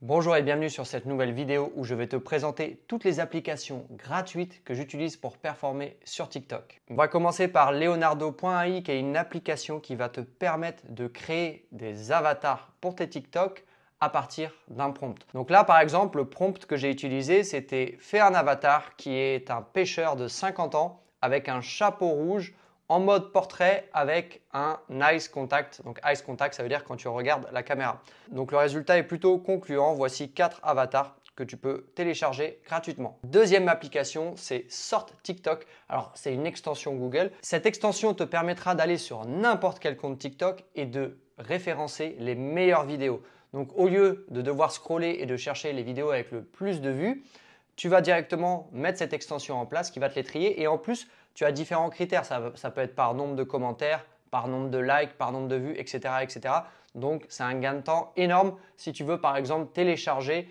Bonjour et bienvenue sur cette nouvelle vidéo où je vais te présenter toutes les applications gratuites que j'utilise pour performer sur TikTok. On va commencer par Leonardo.ai qui est une application qui va te permettre de créer des avatars pour tes TikTok à partir d'un prompt. Donc là par exemple le prompt que j'ai utilisé c'était fais un avatar qui est un pêcheur de 50 ans avec un chapeau rouge en mode portrait avec un eye contact. Donc eye contact, ça veut dire quand tu regardes la caméra. Donc le résultat est plutôt concluant. Voici 4 avatars que tu peux télécharger gratuitement. Deuxième application, c'est Sort TikTok. Alors c'est une extension Google. Cette extension te permettra d'aller sur n'importe quel compte TikTok et de référencer les meilleures vidéos. Donc au lieu de devoir scroller et de chercher les vidéos avec le plus de vues, tu vas directement mettre cette extension en place qui va te les trier et en plus, tu as différents critères. Ça peut être par nombre de commentaires, par nombre de likes, par nombre de vues, etc. etc. Donc, c'est un gain de temps énorme si tu veux par exemple télécharger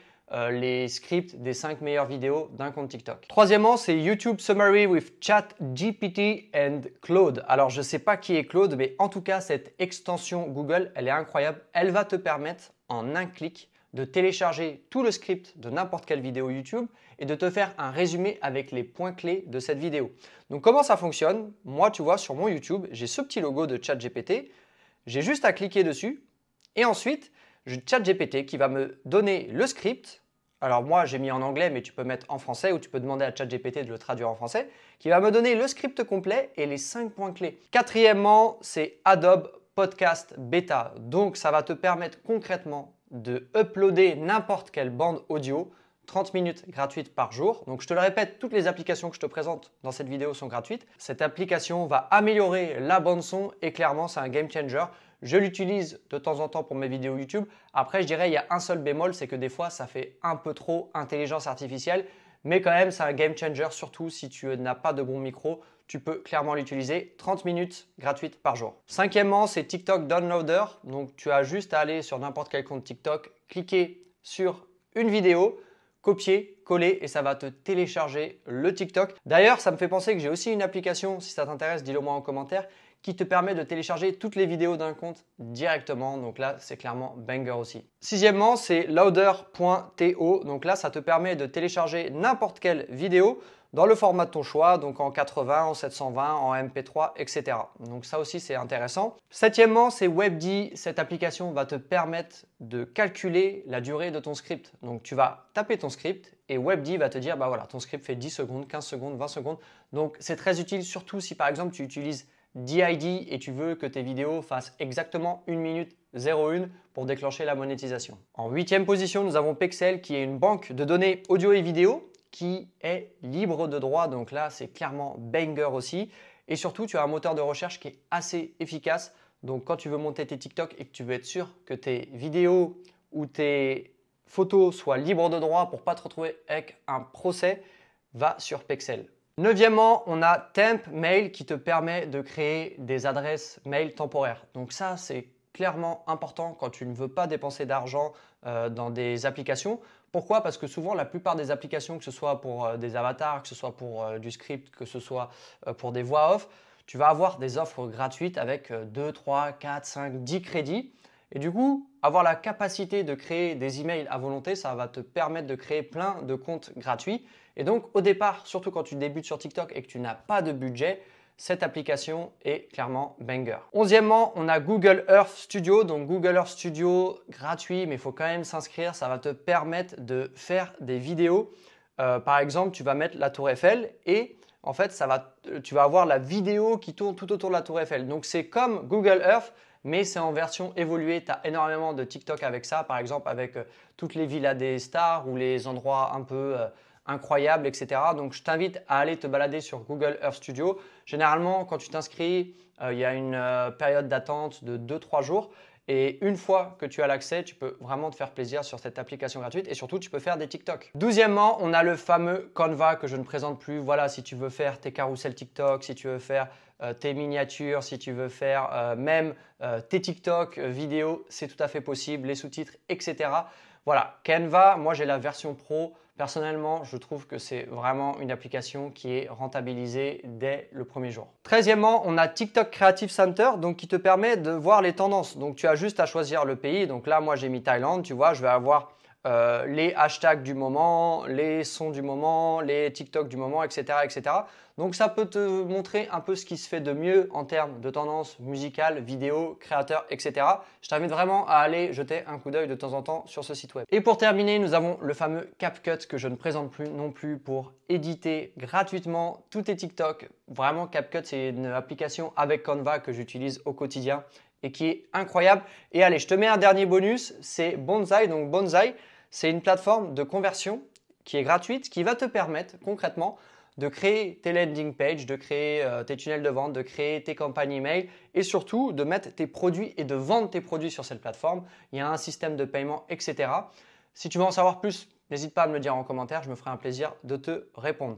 les scripts des 5 meilleures vidéos d'un compte TikTok. Troisièmement, c'est YouTube Summary with ChatGPT and Claude. Alors, je ne sais pas qui est Claude, mais en tout cas, cette extension Google, elle est incroyable. Elle va te permettre en un clic de télécharger tout le script de n'importe quelle vidéo YouTube et de te faire un résumé avec les points clés de cette vidéo. Donc comment ça fonctionne? Moi, tu vois, sur mon YouTube, j'ai ce petit logo de ChatGPT. J'ai juste à cliquer dessus et ensuite, j'ai ChatGPT qui va me donner le script. Alors moi, j'ai mis en anglais, mais tu peux mettre en français ou tu peux demander à ChatGPT de le traduire en français, qui va me donner le script complet et les 5 points clés. Quatrièmement, c'est Adobe Podcast Beta. Donc, ça va te permettre concrètement de uploader n'importe quelle bande audio, 30 minutes gratuites par jour. Donc je te le répète, toutes les applications que je te présente dans cette vidéo sont gratuites. Cette application va améliorer la bande son et clairement c'est un game changer. Je l'utilise de temps en temps pour mes vidéos YouTube. Après je dirais il y a un seul bémol, c'est que des fois ça fait un peu trop intelligence artificielle. Mais quand même c'est un game changer, surtout si tu n'as pas de bon micro. Tu peux clairement l'utiliser, 30 minutes gratuites par jour. Cinquièmement, c'est TikTok Downloader. Donc, tu as juste à aller sur n'importe quel compte TikTok, cliquer sur une vidéo, copier, coller et ça va te télécharger le TikTok. D'ailleurs, ça me fait penser que j'ai aussi une application, si ça t'intéresse, dis-le moi en commentaire, qui te permet de télécharger toutes les vidéos d'un compte directement. Donc là, c'est clairement banger aussi. Sixièmement, c'est Louder.to. Donc là, ça te permet de télécharger n'importe quelle vidéo dans le format de ton choix, donc en 80, en 720, en MP3, etc. Donc ça aussi, c'est intéressant. Septièmement, c'est WebD. Cette application va te permettre de calculer la durée de ton script. Donc tu vas taper ton script et WebD va te dire, bah voilà, ton script fait 10 secondes, 15 secondes, 20 secondes. Donc c'est très utile, surtout si par exemple tu utilises DID et tu veux que tes vidéos fassent exactement 1 minute 01 pour déclencher la monétisation. En huitième position, nous avons Pexel qui est une banque de données audio et vidéo qui est libre de droit. Donc là, c'est clairement banger aussi. Et surtout, tu as un moteur de recherche qui est assez efficace. Donc quand tu veux monter tes TikTok et que tu veux être sûr que tes vidéos ou tes photos soient libres de droit pour ne pas te retrouver avec un procès, va sur Pexel. Neuvièmement, on a Temp Mail qui te permet de créer des adresses mail temporaires. Donc ça, c'est clairement important quand tu ne veux pas dépenser d'argent dans des applications. Pourquoi? Parce que souvent, la plupart des applications, que ce soit pour des avatars, que ce soit pour du script, que ce soit pour des voix off, tu vas avoir des offres gratuites avec 2, 3, 4, 5, 10 crédits. Et du coup, avoir la capacité de créer des emails à volonté, ça va te permettre de créer plein de comptes gratuits. Et donc, au départ, surtout quand tu débutes sur TikTok et que tu n'as pas de budget, cette application est clairement banger. Onzièmement, on a Google Earth Studio. Donc Google Earth Studio, gratuit, mais il faut quand même s'inscrire. Ça va te permettre de faire des vidéos. Par exemple, tu vas mettre la tour Eiffel et en fait, tu vas avoir la vidéo qui tourne tout autour de la tour Eiffel. Donc c'est comme Google Earth, mais c'est en version évoluée. Tu as énormément de TikTok avec ça, par exemple avec toutes les villas des stars ou les endroits un peu incroyables, etc. Donc, je t'invite à aller te balader sur Google Earth Studio. Généralement, quand tu t'inscris, il y a une période d'attente de 2-3 jours. Et une fois que tu as l'accès, tu peux vraiment te faire plaisir sur cette application gratuite et surtout, tu peux faire des TikTok. Douzièmement, on a le fameux Canva que je ne présente plus. Voilà, si tu veux faire tes carousels TikTok, si tu veux faire tes miniatures, si tu veux faire même tes TikTok vidéos, c'est tout à fait possible, les sous-titres, etc. Voilà, Canva, moi j'ai la version pro. Personnellement, je trouve que c'est vraiment une application qui est rentabilisée dès le premier jour. 13e, on a TikTok Creative Center donc qui te permet de voir les tendances. Donc, tu as juste à choisir le pays. Donc là, moi, j'ai mis Thaïlande. Tu vois, je vais avoir les hashtags du moment, les sons du moment, les TikTok du moment, etc., etc. Donc ça peut te montrer un peu ce qui se fait de mieux en termes de tendance musicale, vidéo, créateur, etc. Je t'invite vraiment à aller jeter un coup d'œil de temps en temps sur ce site web. Et pour terminer, nous avons le fameux CapCut que je ne présente plus non plus pour éditer gratuitement tous tes TikTok. Vraiment, CapCut, c'est une application avec Canva que j'utilise au quotidien et qui est incroyable. Et allez, je te mets un dernier bonus, c'est Bonsai. Donc Bonsai, c'est une plateforme de conversion qui est gratuite, qui va te permettre concrètement de créer tes landing pages, de créer tes tunnels de vente, de créer tes campagnes email et surtout de mettre tes produits et de vendre tes produits sur cette plateforme. Il y a un système de paiement, etc. Si tu veux en savoir plus, n'hésite pas à me le dire en commentaire, je me ferai un plaisir de te répondre.